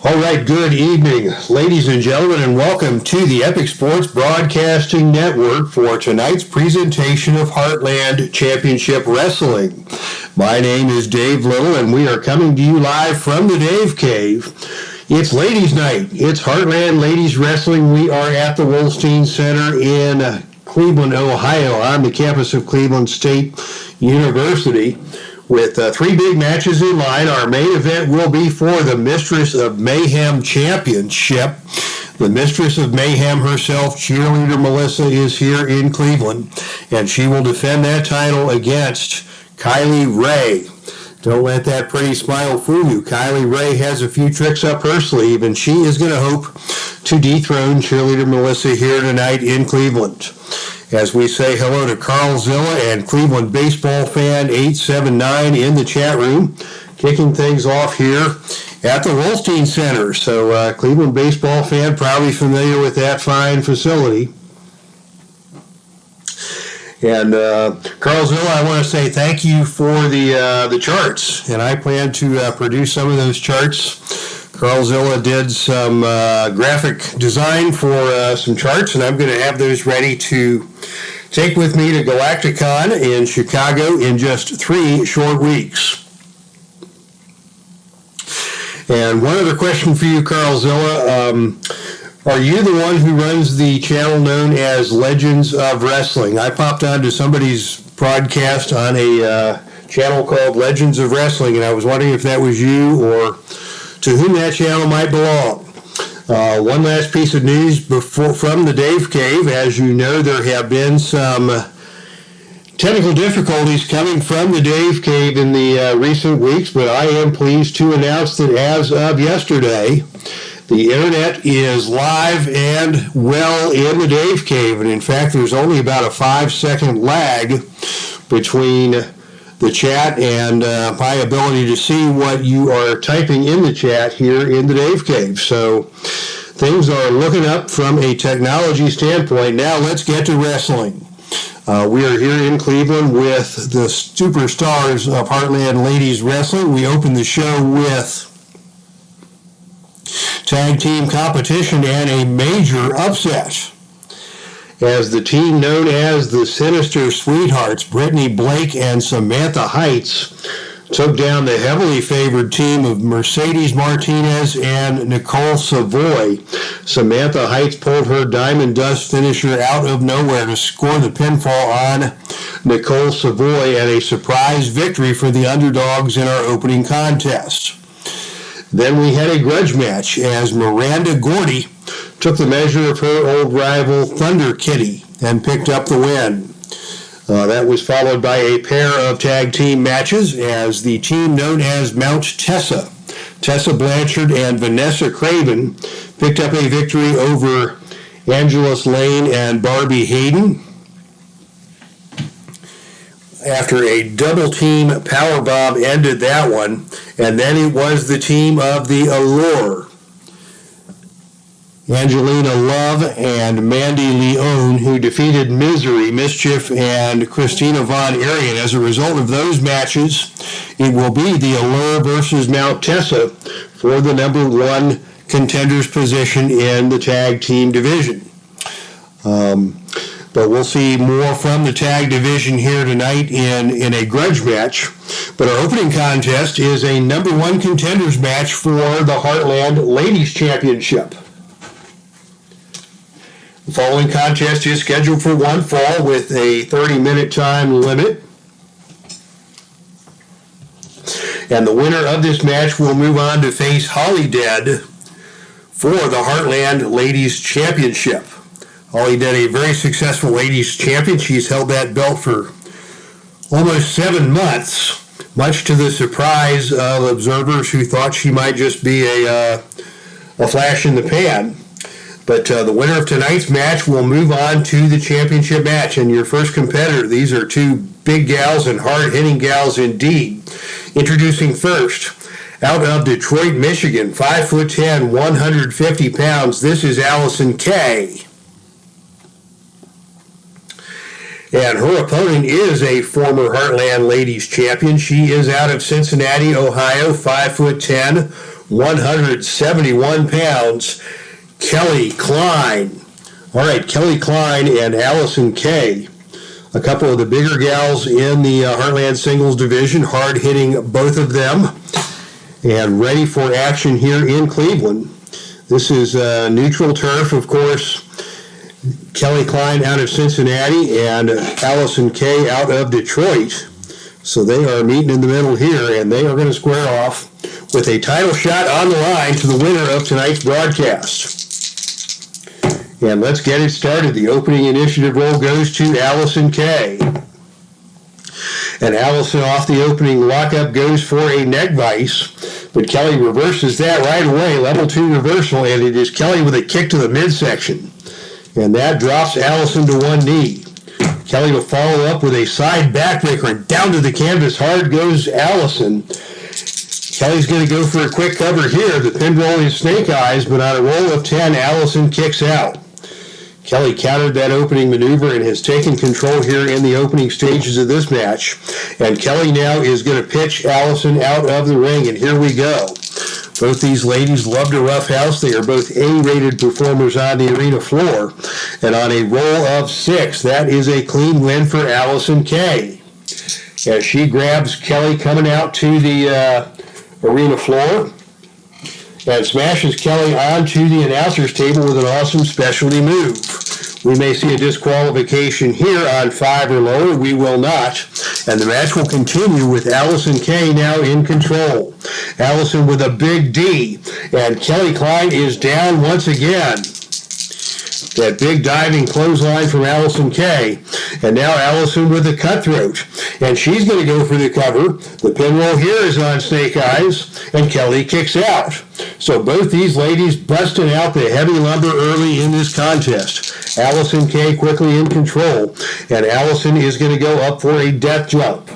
All right, good evening, ladies and gentlemen, and welcome to the Epic Sports Broadcasting Network for tonight's presentation of Heartland Championship Wrestling. My name is Dave Little, and we are coming to you live from the Dave Cave. It's Ladies' Night. It's Heartland Ladies Wrestling. We are at the Wolstein Center in Cleveland, Ohio, on the campus of Cleveland State University, with three big matches in line. Our main event will be for the Mistress of Mayhem Championship. The Mistress of Mayhem herself, Cheerleader Melissa, is here in Cleveland, and she will defend that title against KYLIE Ray. Don't let that pretty smile fool you. KYLIE Ray has a few tricks up her sleeve, and she is going to hope to dethrone Cheerleader Melissa here tonight in Cleveland. As we say hello to Carl Zilla and Cleveland Baseball Fan 879 in the chat room, kicking things off here at the Wolstein Center. So Cleveland Baseball Fan, probably familiar with that fine facility. And Carl Zilla, I want to say thank you for the charts, and I plan to produce some of those charts. Carl Zilla did some graphic design for some charts, and I'm going to have those ready to take with me to Galacticon in Chicago in just 3 short weeks. And one other question for you, Carl Zilla. Are you the one who runs the channel known as Legends of Wrestling? I popped onto somebody's broadcast on a channel called Legends of Wrestling, and I was wondering if that was you or to whom that channel might belong. One last piece of news from the Dave Cave. As you know, there have been some technical difficulties coming from the Dave Cave in the recent weeks, but I am pleased to announce that as of yesterday, the internet is live and well in the Dave Cave. And in fact, there's only about a 5-second lag between the chat and my ability to see what you are typing in the chat here in the Dave Cave. So things are looking up from a technology standpoint. Now let's get to wrestling. We are here in Cleveland with the superstars of Heartland Ladies Wrestling. We open the show with tag team competition and a major upset, as the team known as the Sinister Sweethearts, Brittany Blake and Samantha Heights, took down the heavily favored team of Mercedes Martinez and Nicole Savoy. Samantha Heights pulled her Diamond Dust finisher out of nowhere to score the pinfall on Nicole Savoy, and a surprise victory for the underdogs in our opening contest. Then we had a grudge match as Miranda Gordy took the measure of her old rival Thunder Kitty and picked up the win. That was followed by a pair of tag team matches as the team known as Mount Tessa, Tessa Blanchard and Vanessa Craven, picked up a victory over Angelus Lane and Barbie Hayden after a double team powerbomb ended that one. And then it was the team of the Allure, Angelina Love and Mandy Leone, who defeated Misery, Mischief, and Christina Von Arion. As a result of those matches, it will be the Allure versus Mount Tessa for the number 1 contenders position in the tag team division. But we'll see more from the tag division here tonight in a grudge match. But our opening contest is a number 1 contenders match for the Heartland Ladies Championship. The following contest is scheduled for one fall with a 30-minute time limit. And the winner of this match will move on to face Holly Dead for the Heartland Ladies Championship. Holly Dead, a very successful ladies champion. She's held that belt for almost 7 months, much to the surprise of observers who thought she might just be a flash in the pan. But the winner of tonight's match will move on to the championship match. And your first competitor, these are 2 big gals and hard-hitting gals indeed. Introducing first, out of Detroit, Michigan, 5'10", 150 pounds, this is Allison Kay. And her opponent is a former Heartland Ladies champion. She is out of Cincinnati, Ohio, 5'10", 171 pounds, KLEIN. All right, KLEIN and Allison Kay, a couple of the bigger gals in the Heartland singles division, hard-hitting both of them, and ready for action here in Cleveland. This is neutral turf, of course. KLEIN out of Cincinnati and Allison Kay out of Detroit. So they are meeting in the middle here, and they are going to square off with a title shot on the line to the winner of tonight's broadcast. And let's get it started. The opening initiative roll goes to Allison Kay. And Allison off the opening lockup goes for a neck vice, but Kelly reverses that right away, level 2 reversal, and it is Kelly with a kick to the midsection. And that drops Allison to one knee. Kelly will follow up with a side backbreaker, and down to the canvas hard goes Allison. Kelly's going to go for a quick cover here. The pin roll is snake eyes, but on a roll of 10, Allison kicks out. Kelly countered that opening maneuver and has taken control here in the opening stages of this match. And Kelly now is going to pitch Allison out of the ring, and here we go. Both these ladies love to roughhouse. They are both A-rated performers on the arena floor. And on a roll of 6, that is a clean win for Allison Kay. As she grabs Kelly coming out to the arena floor and smashes Kelly onto the announcer's table with an awesome specialty move. We may see a disqualification here on 5 or lower. We will not. And the match will continue with Allison Kay now in control. Allison with a big D. And KLEIN is down once again. That big diving clothesline from Allison Kay. And now Allison with the cutthroat. And she's going to go for the cover. The pin roll here is on snake eyes. And Kelly kicks out. So both these ladies busting out the heavy lumber early in this contest. Allison Kay quickly in control. And Allison is going to go up for a death jump.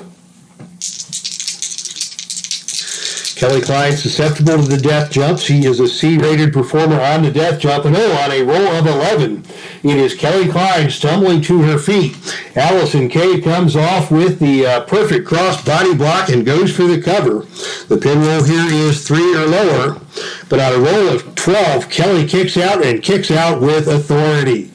KLEIN susceptible to the death jumps. He is a C-rated performer on the death jump. And on a roll of 11, it is KLEIN stumbling to her feet. Allison Kay comes off with the perfect cross body block and goes for the cover. The pin roll here is 3 or lower. But on a roll of 12, Kelly kicks out and kicks out with authority.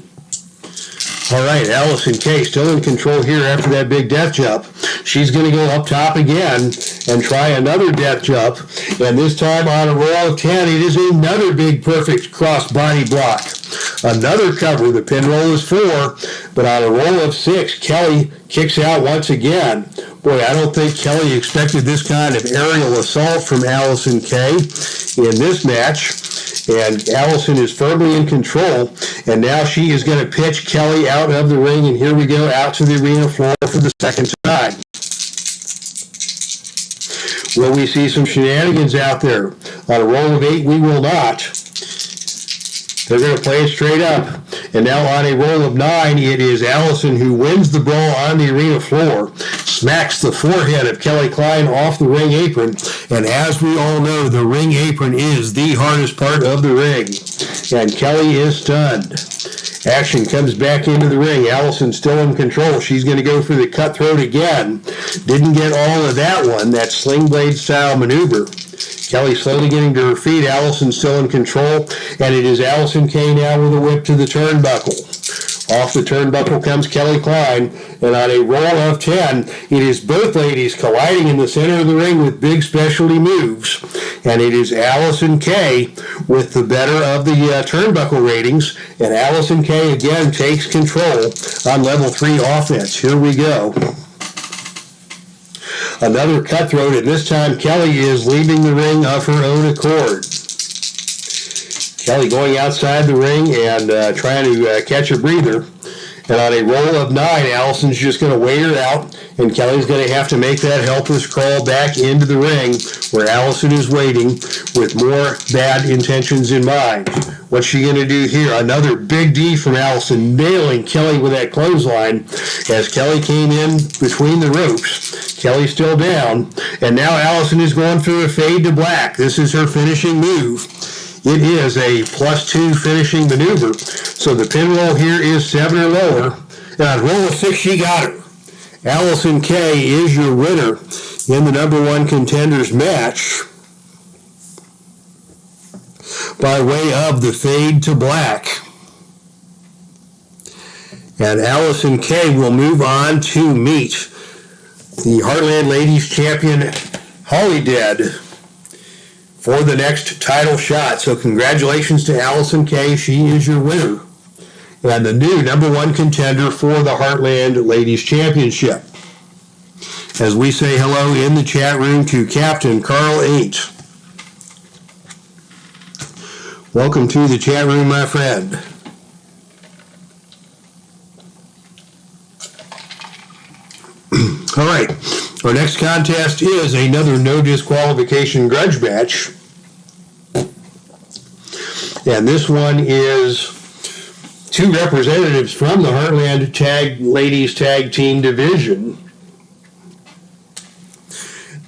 All right, Allison Kay still in control here after that big death jump. She's going to go up top again and try another death jump. And this time on a roll of 10, it is another big perfect cross body block. Another cover. The pin roll is 4, but on a roll of 6, Kelly kicks out once again. Boy, I don't think Kelly expected this kind of aerial assault from Allison Kay in this match. And Allison is firmly in control, and now she is going to pitch Kelly out of the ring, and here we go out to the arena floor for the second time. Will we see some shenanigans out there? On a roll of 8, we will not. They're going to play it straight up. And now on a roll of 9, it is Allison who wins the brawl on the arena floor, smacks the forehead of KLEIN off the ring apron, and as we all know, the ring apron is the hardest part of the ring. And Kelly is stunned. Action comes back into the ring. Allison still in control. She's going to go for the cutthroat again. Didn't get all of that one, that sling blade style maneuver. Kelly slowly getting to her feet. Allison still in control. And it is Allison Kay now with a whip to the turnbuckle. Off the turnbuckle comes KLEIN. And on a roll of 10, it is both ladies colliding in the center of the ring with big specialty moves. And it is Allison Kay with the better of the turnbuckle ratings. And Allison Kay again takes control on level 3 offense. Here we go. Another cutthroat, and this time Kelly is leaving the ring of her own accord. Kelly going outside the ring and trying to catch a breather. And on a roll of 9, Allison's just going to wait her out, and Kelly's going to have to make that helpless crawl back into the ring where Allison is waiting with more bad intentions in mind. What's she going to do here? Another big D from Allison, nailing Kelly with that clothesline as Kelly came in between the ropes. Kelly still down, and now Allison is going for a fade to black. This is her finishing move. It is a +2 finishing maneuver. So the pin roll here is 7 or lower. And on roll of 6, she got her. Allison Kay is your winner in the number 1 contenders match. by way of the Fade to Black. And Allison Kay will move on to meet the Heartland Ladies Champion Holly Dead for the next title shot. So congratulations to Allison Kay. She is your winner and the new #1 contender for the Heartland Ladies Championship. As we say hello in the chat room to Captain Carl H. Welcome to the chat room, my friend. All right, our next contest is another no disqualification grudge match. And this one is two representatives from the Heartland Ladies Tag Team Division.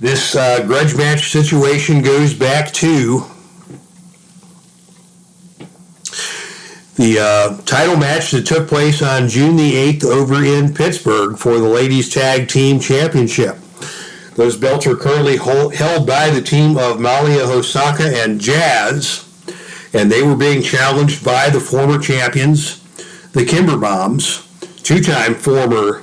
This grudge match situation goes back to the title match that took place on June the 8th over in Pittsburgh for the Ladies Tag Team Championship. Those belts are currently held by the team of MALIA, HOSAKA, and Jazz, and they were being challenged by the former champions, the Kimber Bombs, two-time former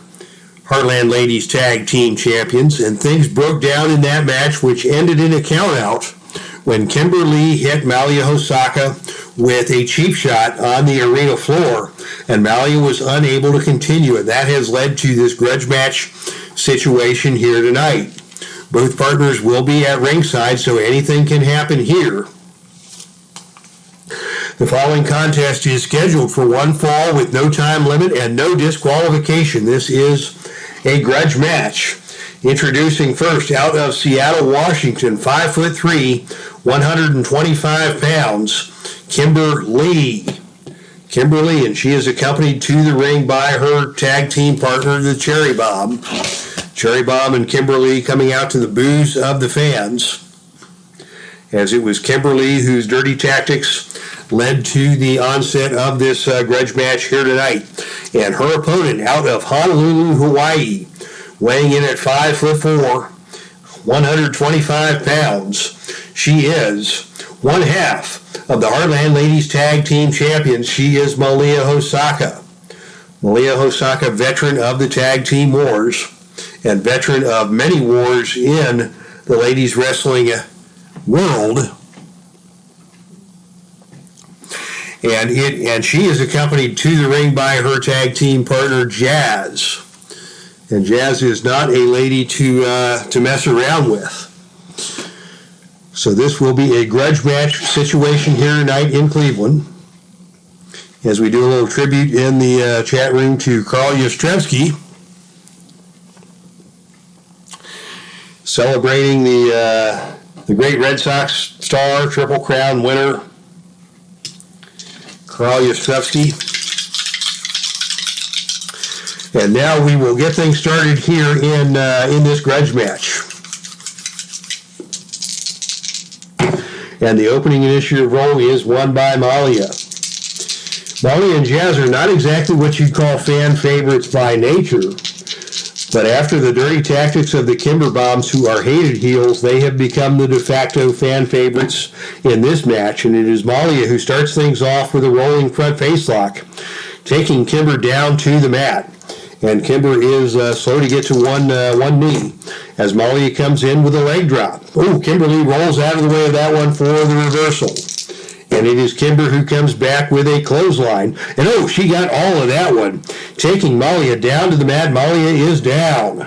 Heartland Ladies Tag Team Champions, and things broke down in that match, which ended in a countout when KYLIE hit MALIA HOSAKA with a cheap shot on the arena floor, and MALIA was unable to continue, and that has led to this grudge match situation here tonight. Both partners will be at ringside, so anything can happen here. The following contest is scheduled for one fall with no time limit and no disqualification. This is a grudge match. Introducing first, out of Seattle, Washington, 5'3", 125 pounds, KYLIE. KYLIE, and she is accompanied to the ring by her tag team partner, the Cherry Bomb. Cherry Bomb and KYLIE coming out to the boos of the fans, as it was KYLIE whose dirty tactics led to the onset of this grudge match here tonight. And her opponent, out of Honolulu, Hawaii, weighing in at 5'4", 125 pounds, she is one half of the Heartland Ladies Tag Team Champions. She is MALIA HOSAKA. MALIA HOSAKA, veteran of the Tag Team Wars and veteran of many wars in the ladies wrestling world. And she is accompanied to the ring by her tag team partner, Jazz. And Jazz is not a lady to mess around with. So this will be a grudge match situation here tonight in Cleveland, as we do a little tribute in the chat room to Carl Yastrzemski, celebrating the great Red Sox star, Triple Crown winner, Carl Yastrzemski. And now we will get things started here in this grudge match. And the opening initiative role is won by MALIA. MALIA and Jazz are not exactly what you'd call fan favorites by nature, but after the dirty tactics of the Kimber Bombs, who are hated heels, they have become the de facto fan favorites in this match, and it is MALIA who starts things off with a rolling front facelock, taking Kimber down to the mat. And Kimber is slow to get to one knee as MALIA comes in with a leg drop. Oh, KYLIE rolls out of the way of that one for the reversal. And it is Kimber who comes back with a clothesline. And oh, she got all of that one. Taking MALIA down to the mat. MALIA is down.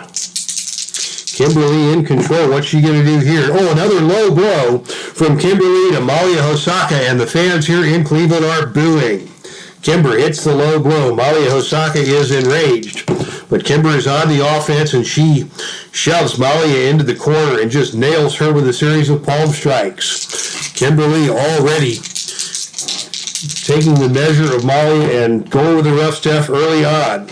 KYLIE in control. What's she going to do here? Oh, another low blow from KYLIE to MALIA HOSAKA. And the fans here in Cleveland are booing. Kimber hits the low blow. MALIA HOSAKA is enraged, but Kimber is on the offense, and she shoves MALIA into the corner and just nails her with a series of palm strikes. KYLIE already taking the measure of MALIA and going with the rough stuff early on.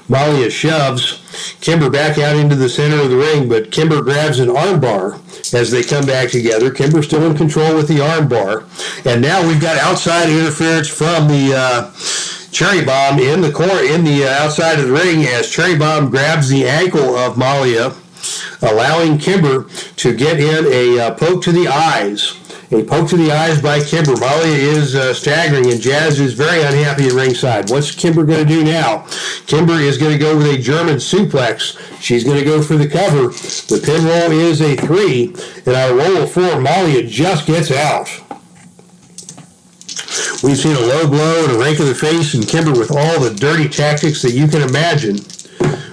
MALIA shoves Kimber back out into the center of the ring, but Kimber grabs an armbar as they come back together. Kimber still in control with the armbar. And now we've got outside interference from the Cherry Bomb in the outside of the ring, as Cherry Bomb grabs the ankle of MALIA, allowing Kimber to get in a poke to the eyes A poke to the eyes by Kimber. Malia is staggering, and Jazz is very unhappy at ringside. What's Kimber going to do now? Kimber is going to go with a German suplex. She's going to go for the cover. The pin roll is a 3, and on a roll of 4, Malia just gets out. We've seen a low blow and a rake of the face, and Kimber with all the dirty tactics that you can imagine.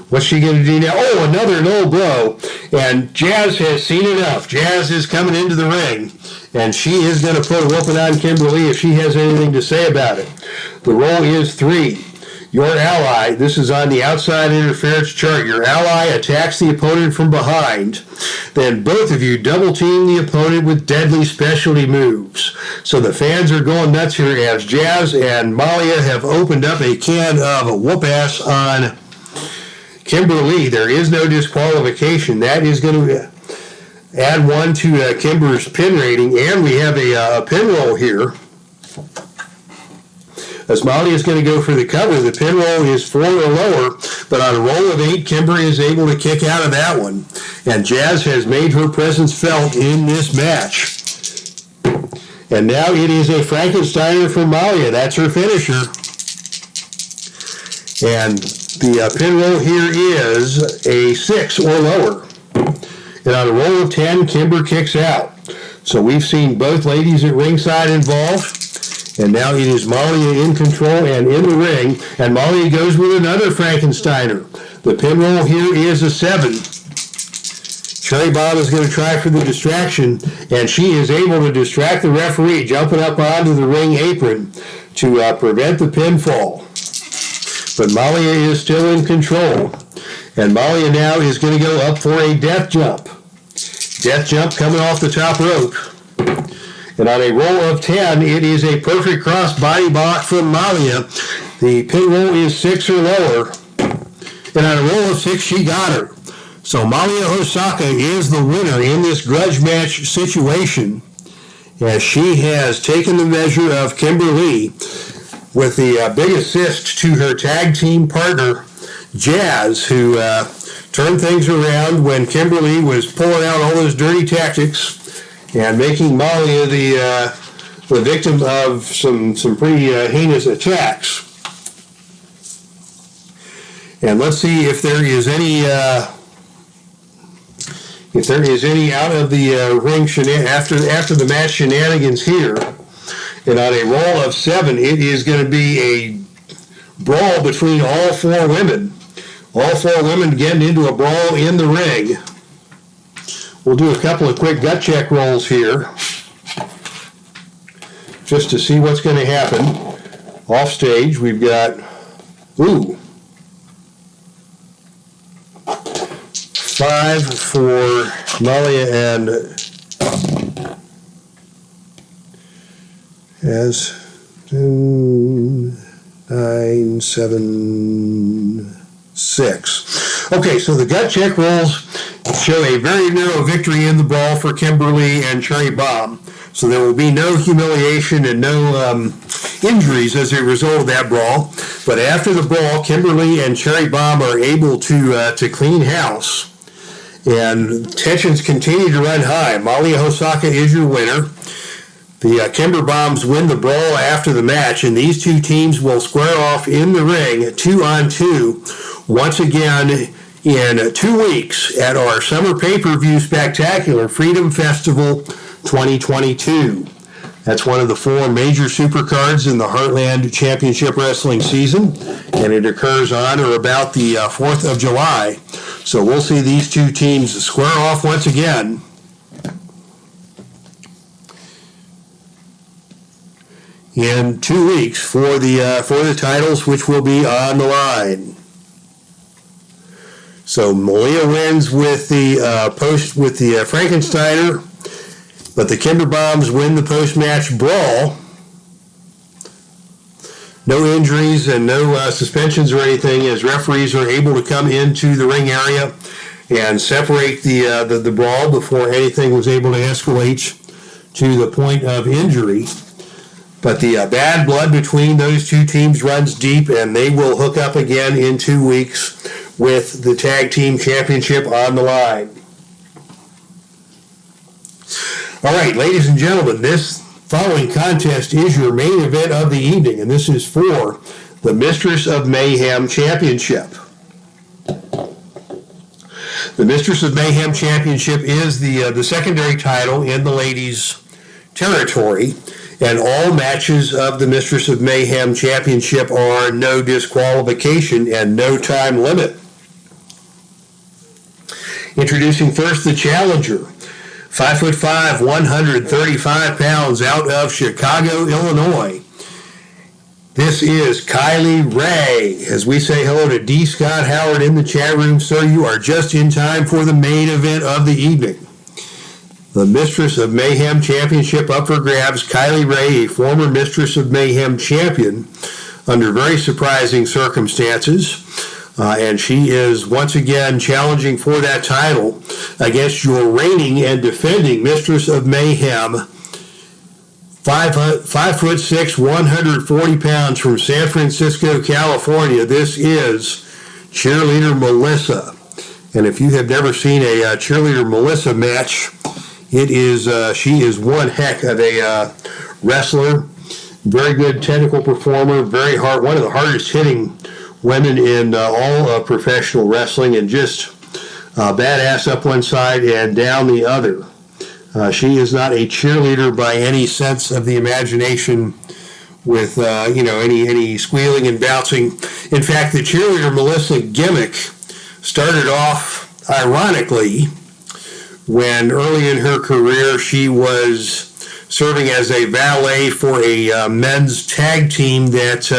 What's she going to do now? Oh, another low blow. And Jazz has seen enough. Jazz is coming into the ring, and she is going to put a whooping on Kimberly if she has anything to say about it. The roll is 3. Your ally, this is on the outside interference chart, your ally attacks the opponent from behind. Then both of you double team the opponent with deadly specialty moves. So the fans are going nuts here as Jazz and Malia have opened up a can of a whoop-ass on KYLIE. There is no disqualification. That is going to add 1 to Kimber's pin rating, and we have a pin roll here. As Malia is going to go for the cover, the pin roll is 4 or lower, but on a roll of 8, Kimber is able to kick out of that one. And Jazz has made her presence felt in this match. And now it is a Frankensteiner for Malia. That's her finisher. And the pin roll here is a 6 or lower. And on a roll of 10, Kimber kicks out. So we've seen both ladies at ringside involved. And now it is Malia in control and in the ring. And Malia goes with another Frankensteiner. The pin roll here is a 7. Cherry Bomb is going to try for the distraction. And she is able to distract the referee, jumping up onto the ring apron to prevent the pinfall. But Malia is still in control. And Malia now is going to go up for a death jump. Death jump coming off the top rope. And on a roll of 10, it is a perfect cross body block from Malia. The pin roll is 6 or lower. And on a roll of 6, she got her. So Malia HOSAKA is the winner in this grudge match situation, as she has taken the measure of KYLIE with the big assist to her tag team partner, Jazz, who turned things around when KYLIE was pulling out all those dirty tactics and making Malia the victim of some pretty heinous attacks. And let's see if there is any out of the ring after the match shenanigans here. And on a roll of 7, it is going to be a brawl between all 4 women. All 4 women getting into a brawl in the ring. We'll do a couple of quick gut check rolls here, just to see what's going to happen. Off stage, we've got, 5 for Malia and as 9, 7, 6. Okay, so the gut check rolls show a very narrow victory in the brawl for Kimberly and Cherry Bomb. So there will be no humiliation and no injuries as a result of that brawl. But after the brawl, Kimberly and Cherry Bomb are able to clean house. And tensions continue to run high. Malia HOSAKA is your winner. The Kimber Bombs win the brawl after the match, and these 2 teams will square off in the ring 2-on-2 once again in 2 weeks at our Summer Pay-Per-View Spectacular Freedom Festival 2022. That's one of the 4 major supercards in the Heartland Championship Wrestling season, and it occurs on or about the 4th of July. So we'll see these 2 teams square off once again. In 2 weeks for the titles, which will be on the line. So Malia wins with the Frankensteiner, but the Kimber Bombs win the post-match brawl. No injuries and no suspensions or anything, as referees are able to come into the ring area and separate the brawl before anything was able to escalate to the point of injury. But the bad blood between those 2 teams runs deep, and they will hook up again in 2 weeks with the Tag Team Championship on the line. All right, ladies and gentlemen, this following contest is your main event of the evening, and this is for the Mistress of Mayhem Championship. The Mistress of Mayhem Championship is the secondary title in the ladies' territory, and all matches of the Mistress of Mayhem Championship are no disqualification and no time limit. Introducing first the challenger, 5'5", 135 pounds, out of Chicago, Illinois. This is KYLIE Ray. As we say hello to D. Scott Howard in the chat room, sir, you are just in time for the main event of the evening. The Mistress of Mayhem Championship up for grabs. KYLIE Ray, a former Mistress of Mayhem champion under very surprising circumstances. And she is once again challenging for that title against your reigning and defending Mistress of Mayhem, 5'6", 140 pounds, from San Francisco, California. This is Cheerleader Melissa. And if you have never seen a Cheerleader Melissa match, she is one heck of a wrestler, very good technical performer, very hard, one of the hardest hitting women in all of professional wrestling, and just badass up one side and down the other. She is not a cheerleader by any sense of the imagination with any squealing and bouncing. In fact, the Cheerleader Melissa gimmick started off ironically when early in her career she was serving as a valet for a men's tag team that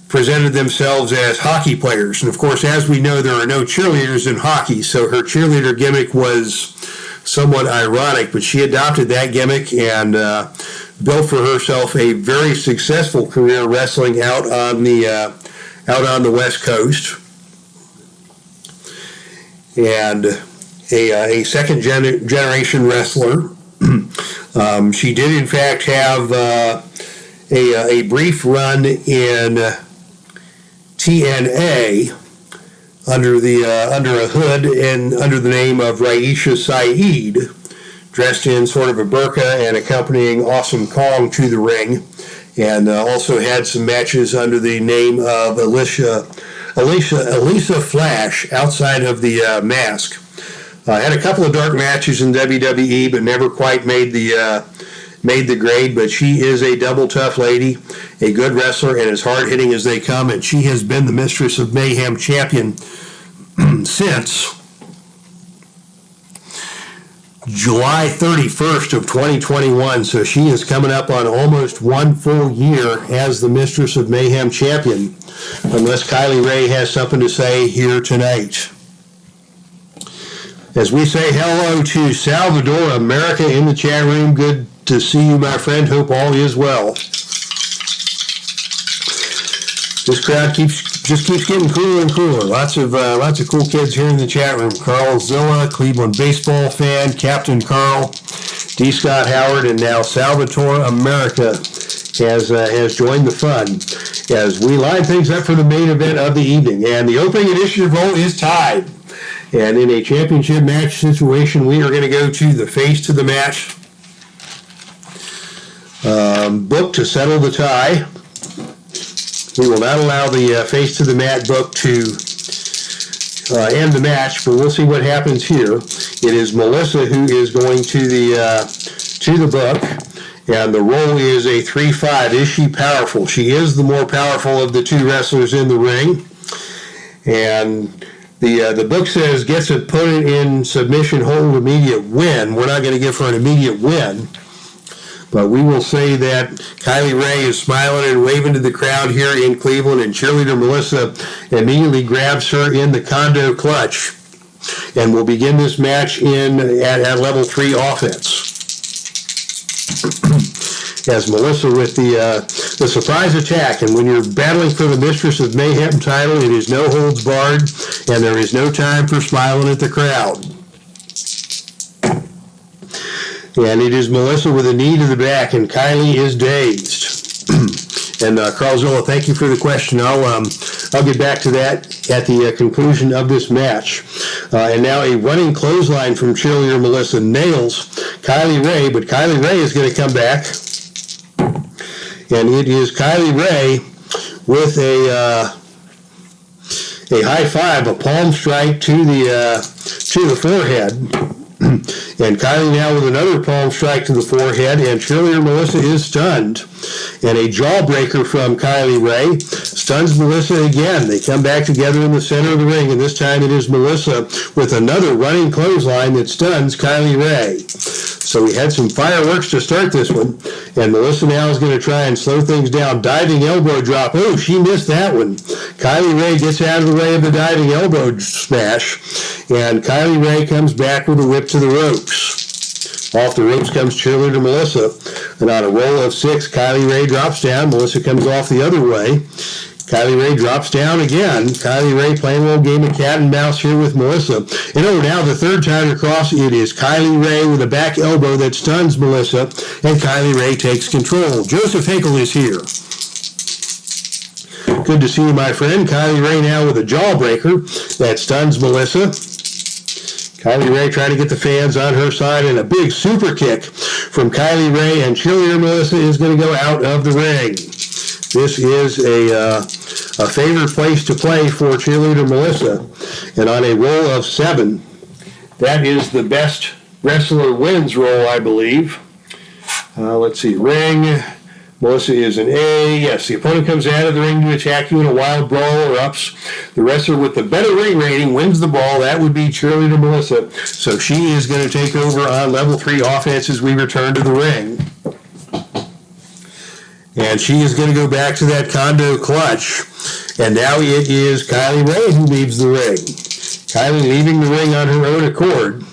presented themselves as hockey players. And of course, as we know, there are no cheerleaders in hockey, so her cheerleader gimmick was somewhat ironic, but she adopted that gimmick and built for herself a very successful career wrestling out on the West Coast. And a second generation wrestler. She did in fact have a brief run in TNA under a hood and under the name of Raisha Saeed, dressed in sort of a burqa and accompanying Awesome Kong to the ring, and also had some matches under the name of Elisa Flash outside of the mask. Had a couple of dark matches in WWE, but never quite made the grade. But she is a double tough lady, a good wrestler, and as hard hitting as they come. And she has been the Mistress of Mayhem champion since July 31st of 2021. So she is coming up on almost 1 full year as the Mistress of Mayhem champion, unless KYLIE Ray has something to say here tonight. As we say hello to Salvador America in the chat room, good to see you, my friend. Hope all is well. This crowd just keeps getting cooler and cooler. Lots of cool kids here in the chat room. Carl Zilla, Cleveland baseball fan, Captain Carl, D. Scott Howard, and now Salvatore America has joined the fun as we line things up for the main event of the evening. And the opening initiative vote is tied. And in a championship match situation, we are going to go to the face to the match book to settle the tie. We will not allow the face to the mat book to end the match, but we'll see what happens here. It is Melissa who is going to the book, and the role is a 3-5. Is she powerful? She is the more powerful of the two wrestlers in the ring, and the book says gets opponent in submission, hold, immediate win. We're not going to give her an immediate win, but we will say that KYLIE Ray is smiling and waving to the crowd here in Cleveland, and Cheerleader Melissa immediately grabs her in the Kondo clutch, and we'll begin this match at level 3 offense. As Melissa with the surprise attack, and when you're battling for the Mistress of Mayhem title, it is no holds barred, and there is no time for smiling at the crowd. And it is Melissa with a knee to the back, and KYLIE is dazed. And Carl Zola, thank you for the question. I'll get back to that at the conclusion of this match. And now a running clothesline from Cheerleader Melissa nails KYLIE Ray, but KYLIE Ray is going to come back. And it is KYLIE Ray with a high five, a palm strike to the forehead. And KYLIE now with another palm strike to the forehead, and cheerleader Melissa is stunned. And a jawbreaker from KYLIE Ray stuns Melissa again. They come back together in the center of the ring, and this time it is Melissa with another running clothesline that stuns KYLIE Ray. So we had some fireworks to start this one, and Melissa now is going to try and slow things down. Diving elbow drop. Oh, she missed that one. KYLIE Ray gets out of the way of the diving elbow smash, and KYLIE Ray comes back with a whip to the ropes. Off the ropes comes cheerleader Melissa, and on a roll of 6, KYLIE Ray drops down. Melissa comes off the other way. KYLIE Ray drops down again. KYLIE Ray playing a little game of cat and mouse here with Melissa. And now the third time across, it is KYLIE Ray with a back elbow that stuns Melissa, and KYLIE Ray takes control. Joseph Hinkle is here. Good to see you, my friend. KYLIE Ray now with a jawbreaker that stuns Melissa. KYLIE Ray trying to get the fans on her side, and a big super kick from KYLIE Ray, and cheerleader Melissa is going to go out of the ring. This is a favorite place to play for cheerleader Melissa. And on a roll of 7, that is the best wrestler wins roll, I believe. Let's see, ring. Melissa is an A. Yes, the opponent comes out of the ring to attack you in a wild brawl or ups. The wrestler with the better ring rating wins the brawl. That would be cheerleader Melissa. So she is going to take over on level 3 offense as we return to the ring. And she is going to go back to that condo clutch. And now it is KYLIE Ray who leaves the ring. KYLIE leaving the ring on her own accord.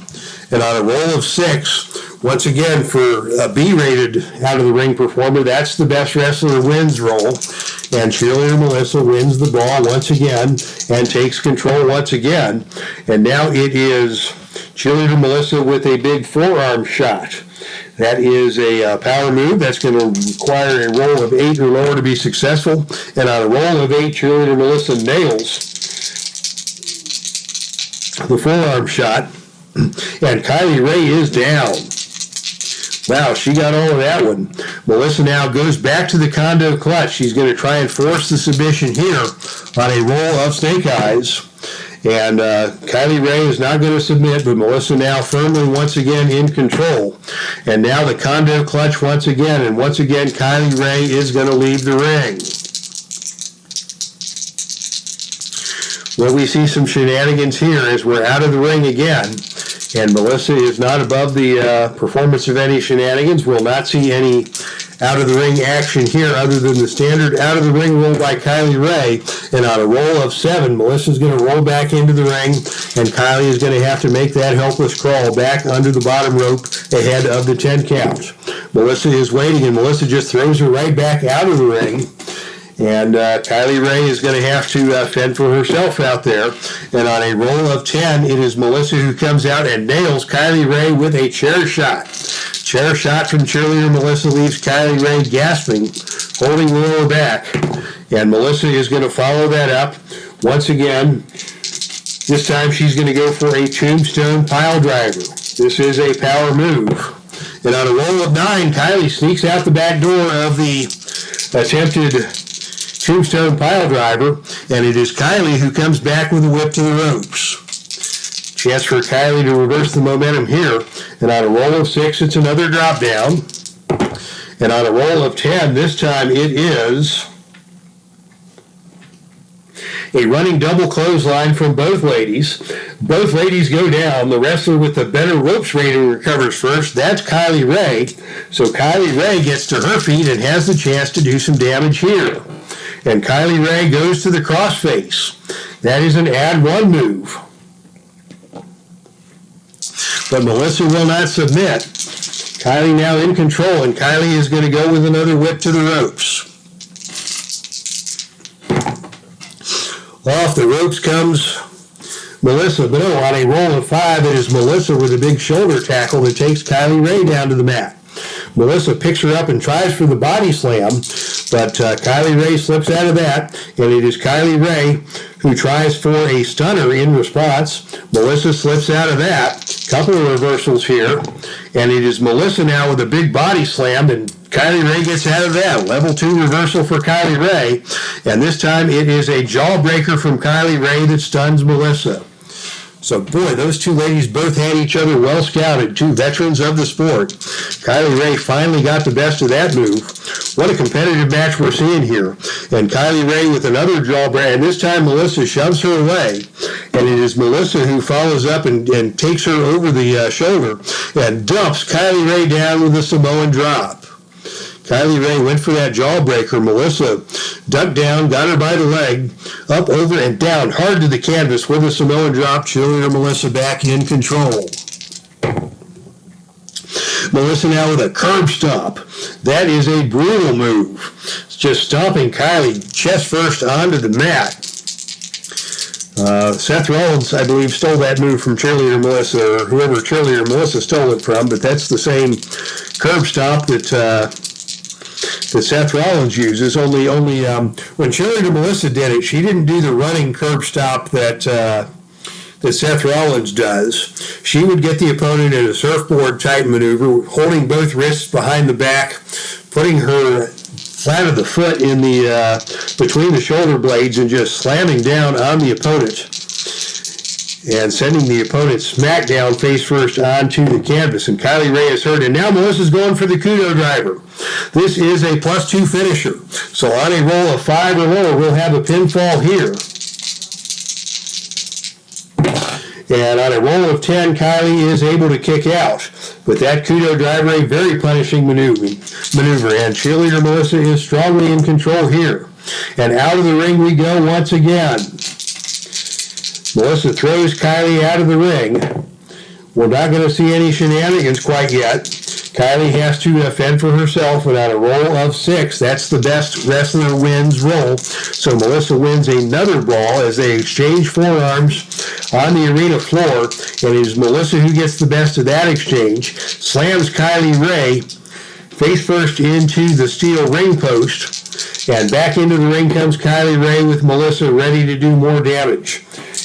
And on a roll of 6, once again for a B-rated out-of-the-ring performer, that's the best wrestler wins roll. And cheerleader Melissa wins the brawl once again and takes control once again. And now it is cheerleader Melissa with a big forearm shot. That is a power move. That's going to require a roll of 8 or lower to be successful. And on a roll of 8, cheerleader Melissa nails the forearm shot. And KYLIE Ray is down. Wow, she got all of that one. Melissa now goes back to the condo clutch. She's going to try and force the submission here on a roll of snake eyes. And KYLIE Ray is not going to submit, but Melissa now firmly once again in control. And now the condo clutch once again. And once again, KYLIE Ray is going to leave the ring. Well, we see some shenanigans here as we're out of the ring again. And Melissa is not above the performance of any shenanigans. We'll not see any out-of-the-ring action here other than the standard out-of-the-ring roll by KYLIE Ray. And on a roll of 7, Melissa's going to roll back into the ring, and KYLIE is going to have to make that helpless crawl back under the bottom rope ahead of the 10 count. Melissa is waiting, and Melissa just throws her right back out of the ring. And KYLIE Ray is going to have to fend for herself out there. And on a roll of 10, it is Melissa who comes out and nails KYLIE Ray with a chair shot. Chair shot from cheerleader Melissa leaves KYLIE Ray gasping, holding the lower back. And Melissa is going to follow that up once again. This time she's going to go for a tombstone pile driver. This is a power move. And on a roll of 9, KYLIE sneaks out the back door of the attempted tombstone pile driver, and it is KYLIE who comes back with a whip to the ropes. Chance for KYLIE to reverse the momentum here. And on a roll of 6, it's another drop down. And on a roll of 10, this time it is a running double clothesline from both ladies. Both ladies go down. The wrestler with the better ropes rating recovers first. That's KYLIE Ray. So KYLIE Ray gets to her feet and has the chance to do some damage here. And KYLIE Ray goes to the crossface. That is an add 1 move. But Melissa will not submit. KYLIE now in control, and KYLIE is going to go with another whip to the ropes. Off the ropes comes Melissa, but on a roll of 5, it is Melissa with a big shoulder tackle that takes KYLIE Ray down to the mat. Melissa picks her up and tries for the body slam, But Kylie Rae slips out of that, and it is Kylie Rae who tries for a stunner in response. Melissa slips out of that. Couple of reversals here, and it is Melissa now with a big body slam, and Kylie Rae gets out of that. Level 2 reversal for Kylie Rae, and this time it is a jawbreaker from Kylie Rae that stuns Melissa. So, boy, those two ladies both had each other well scouted, two veterans of the sport. Kylie Rae finally got the best of that move. What a competitive match we're seeing here. And Kylie Rae with another jawbreaker, and this time Melissa shoves her away. And it is Melissa who follows up and takes her over the shoulder and dumps Kylie Rae down with a Samoan drop. Kylie Rae went for that jawbreaker. Melissa ducked down, got her by the leg, up, over, and down hard to the canvas with a Samoan drop. Cheerleader Melissa back in control. Melissa now with a curb stomp. That is a brutal move. It's just stomping Kylie chest first onto the mat. Seth Rollins, I believe, stole that move from Cheerleader Melissa, or whoever Cheerleader Melissa stole it from, but that's the same curb stomp that Seth Rollins uses, only when Cheerleader Melissa did it, she didn't do the running curb stop that Seth Rollins does. She would get the opponent in a surfboard type maneuver, holding both wrists behind the back, putting her flat of the foot in the between the shoulder blades and just slamming down on the opponent and sending the opponent smack down face first onto the canvas. And Kylie Rae is hurt, and now Melissa's going for the kudo driver. This is a +2 finisher. So on a roll of 5 or lower, we'll have a pinfall here. And on a roll of 10, Kylie is able to kick out. But that kudo driver, a very punishing maneuver. And Cheerleader Melissa is strongly in control here. And out of the ring we go once again. Melissa throws Kylie out of the ring. We're not going to see any shenanigans quite yet. Kylie has to fend for herself, and on a roll of 6, that's the best wrestler wins roll. So Melissa wins another brawl as they exchange forearms on the arena floor, and it is Melissa who gets the best of that exchange, slams Kylie Rae face first into the steel ring post, and back into the ring comes Kylie Rae with Melissa ready to do more damage.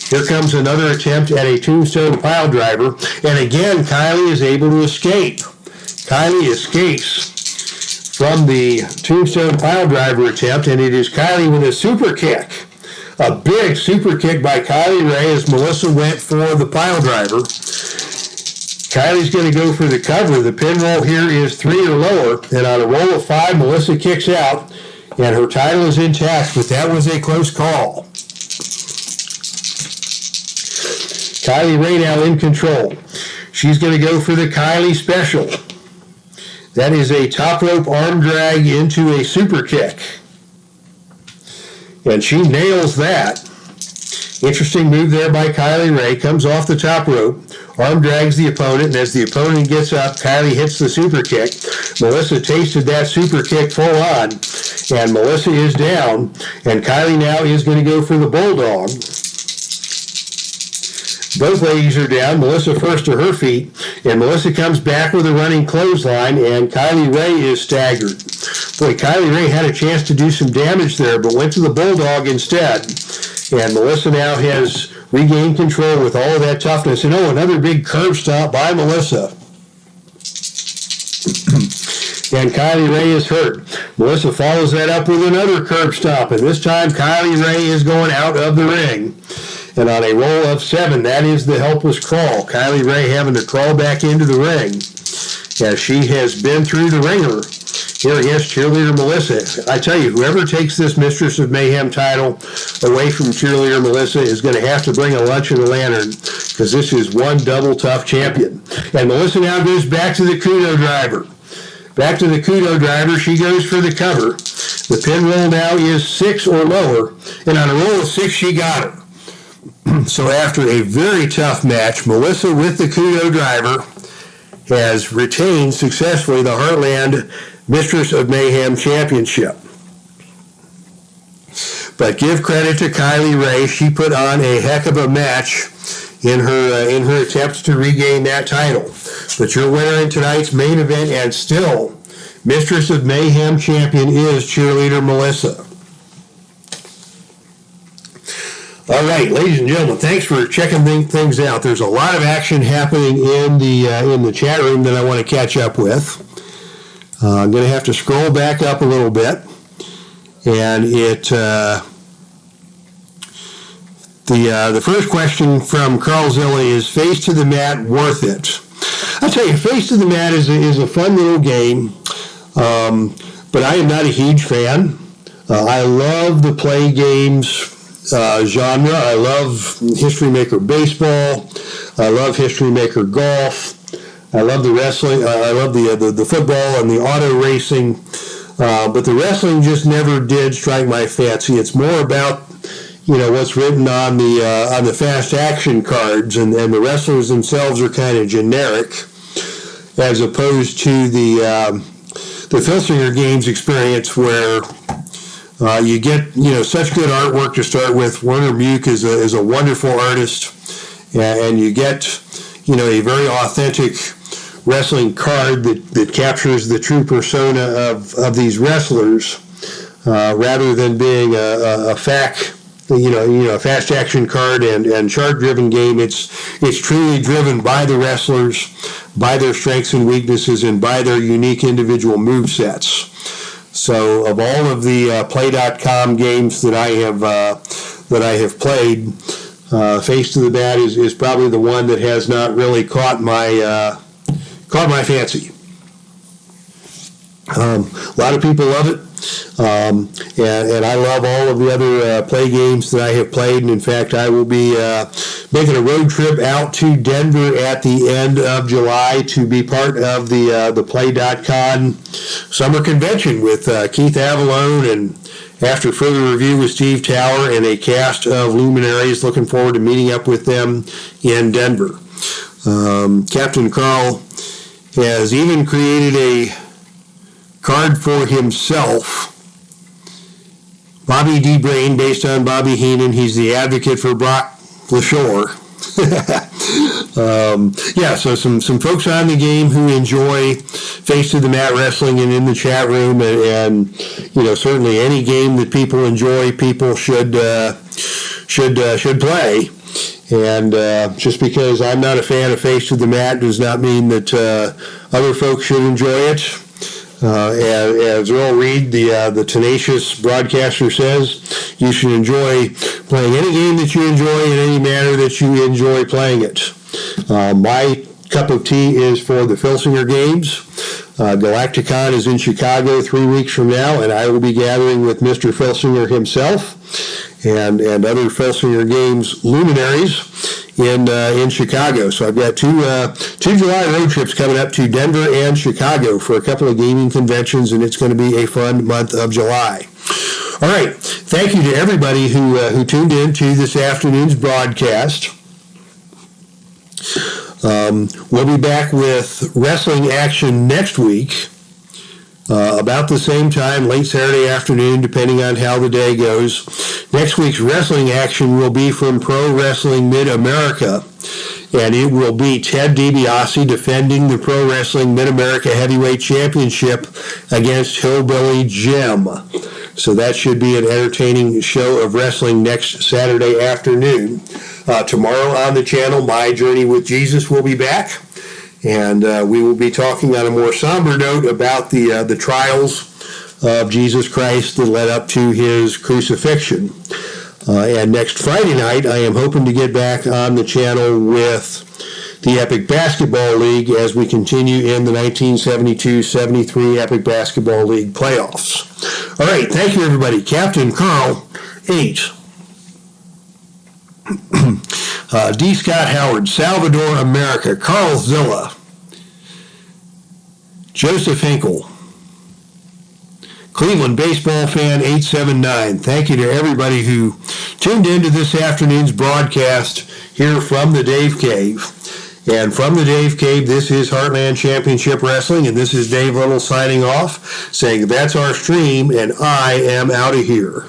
Here comes another attempt at a tombstone pile driver, and again Kylie is able to escape. Kylie escapes from the tombstone pile driver attempt, and it is Kylie with a super kick. A big super kick by Kylie Rae as Melissa went for the pile driver. Kylie's going to go for the cover. The pin roll here is 3 or lower, and on a roll of 5, Melissa kicks out, and her title is intact, but that was a close call. Kylie Rae now in control. She's going to go for the Kylie special. That is a top rope arm drag into a super kick. And she nails that. Interesting move there by Kylie Rae. Comes off the top rope. Arm drags the opponent, and as the opponent gets up, Kylie hits the super kick. Melissa tasted that super kick full on, and Melissa is down. And Kylie now is going to go for the bulldog. Both ladies are down. Melissa first to her feet, and Melissa comes back with a running clothesline, and Kylie Rae is staggered. Boy, Kylie Rae had a chance to do some damage there, but went to the bulldog instead. And Melissa now has regained control with all of that toughness. And another big curb stop by Melissa. And Kylie Rae is hurt. Melissa follows that up with another curb stop, and this time Kylie Rae is going out of the ring. And on a roll of 7, that is the helpless crawl. Kylie Rae having to crawl back into the ring as she has been through the ringer here against Cheerleader Melissa. I tell you, whoever takes this Mistress of Mayhem title away from Cheerleader Melissa is going to have to bring a lunch and a lantern, because this is one double tough champion. And Melissa now goes back to the kudo driver. Back to the kudo driver. She goes for the cover. The pin roll now is 6 or lower, and on a roll of 6, she got her. So after a very tough match, Melissa with the kudo driver has retained successfully the Heartland Mistress of Mayhem Championship. But give credit to Kylie Rae. She put on a heck of a match in her attempts to regain that title. But your winner in tonight's main event, and still Mistress of Mayhem champion is Cheerleader Melissa. All right, ladies and gentlemen, thanks for checking things out. There's a lot of action happening in the chat room that I want to catch up with. I'm going to have to scroll back up a little bit, and the first question from Carl Zilla is: face to the mat worth it? I'll tell you, face to the mat is a fun little game, but I am not a huge fan. I love the play games genre. I love History Maker Baseball. I love History Maker Golf. I love the wrestling. I love the football and the auto racing. But the wrestling just never did strike my fancy. It's more about what's written on the fast action cards, and the wrestlers themselves are kind of generic, as opposed to the Filsinger games experience where you get such good artwork to start with. Werner Muke is a wonderful artist, and you get a very authentic wrestling card that captures the true persona of these wrestlers, rather than being a fast action card and chart driven game. It's truly driven by the wrestlers, by their strengths and weaknesses, and by their unique individual move sets. So, of all of the Play.com games that I have played, Face to the Mat is probably the one that has not really caught my fancy. A lot of people love it, and I love all of the other play games that I have played. And in fact, I will be making a road trip out to Denver at the end of July to be part of the Play.com summer convention with Keith Avalone, and after further review with Steve Tower and a cast of luminaries. Looking forward to meeting up with them in Denver. Captain Carl has even created a card for himself, Bobby D. Brain, based on Bobby Heenan. He's the advocate for Brock LaShore. So some folks on the game who enjoy Face to the Mat wrestling and in the chat room, and certainly any game that people enjoy, people should play. And just because I'm not a fan of Face to the Mat does not mean that other folks should enjoy it. As Earl Reed, the tenacious broadcaster, says, you should enjoy playing any game that you enjoy in any manner that you enjoy playing it. My cup of tea is for the Filsinger games. Galacticon is in Chicago 3 weeks from now, and I will be gathering with Mr. Filsinger himself and other Filsinger games luminaries in Chicago. So I've got two July road trips coming up to Denver and Chicago for a couple of gaming conventions, and it's going to be a fun month of July. All right, thank you to everybody who tuned in to this afternoon's broadcast. We'll be back with wrestling action next week, about the same time, late Saturday afternoon, depending on how the day goes. Next week's wrestling action will be from Pro Wrestling Mid-America, and it will be Ted DiBiase defending the Pro Wrestling Mid-America Heavyweight Championship against Hillbilly Jim. So that should be an entertaining show of wrestling next Saturday afternoon. Tomorrow on the channel, My Journey with Jesus will be back, and we will be talking on a more somber note about the trials of Jesus Christ that led up to his crucifixion. And next Friday night, I am hoping to get back on the channel with the Epic Basketball League as we continue in the 1972-73 Epic Basketball League playoffs. All right, thank you, everybody. Captain Carl H. D. Scott Howard, Salvador America, Carl Zilla, Joseph Hinkle, Cleveland Baseball Fan 879. Thank you to everybody who tuned into this afternoon's broadcast here from the Dave Cave. And from the Dave Cave, this is Heartland Championship Wrestling, and this is Dave Little signing off, saying that's our stream, and I am out of here.